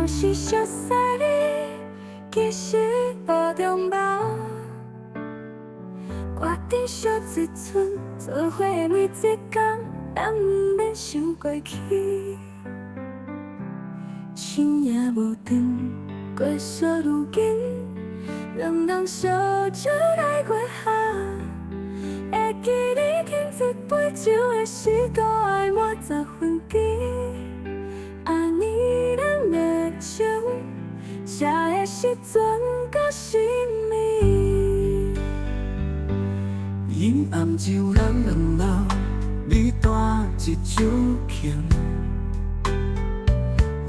当时熟悉你，其实无重要。决定小一寸，做伙的每一天，咱不免想过去。深夜无长，过数如今，两人烧酒来过下。会记你添一杯酒的时，都爱满10分甜。暗暝咱的情，写的时阵到什么？阴暗就咱两人，你弹一首琴，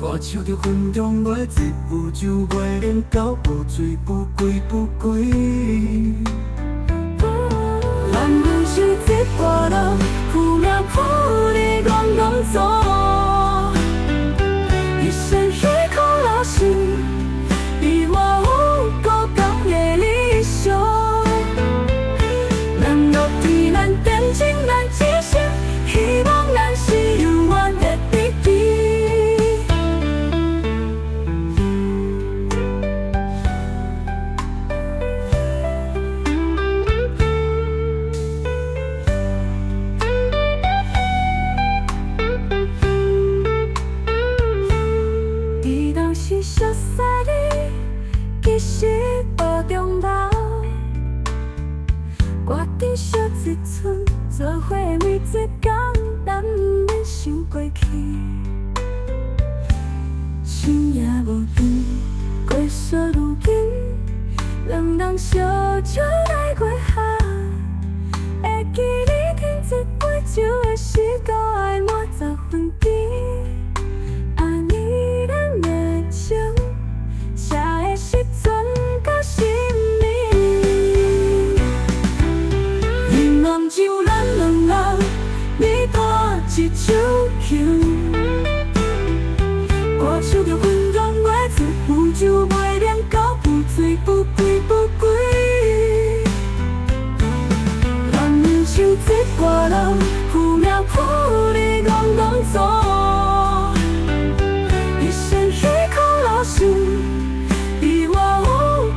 我唱着云中月，一壶酒袂冷到无醉不归不归。咱分手这段路，负命负你拢拢做，一生虚空老心，比我有高港的理想。咱落地咱点情咱只想，希望咱是永远的彼此。是熟悉你，其实无重要。决定小一寸，做伙的每一天，咱不免想过去。深夜无长，过数如今，两人烧酒来过下。会记你添一杯酒的时，都爱满10分甜。写的时阵到什么？阴暗就咱两人，你弹一首琴，我唱着云中月，一壶酒袂冷到不醉不归不归。咱人生这段路，负命负你拢拢做，一生虚空老心。比我有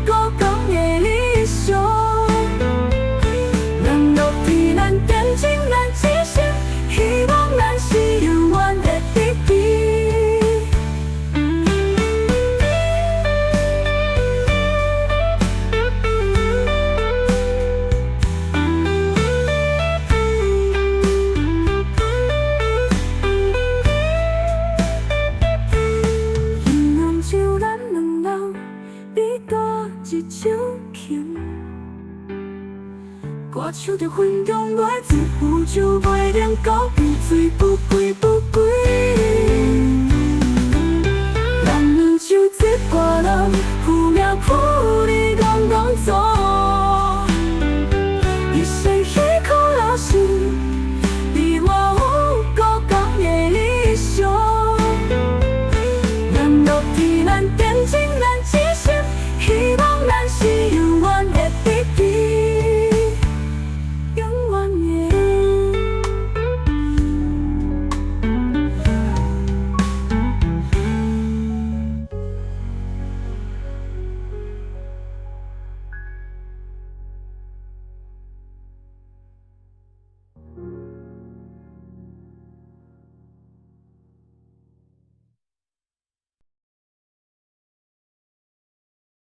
高港的理想，咱落地咱点情咱只想，希望咱是永远的彼此。阴暗就咱两人。你弹一首琴，我唱着云中月，一壶酒袂冷到不醉不归不归。咱人生这段路，负命负你拢拢做，一生虚空老心，比我有高港的理想。咱落地咱点情。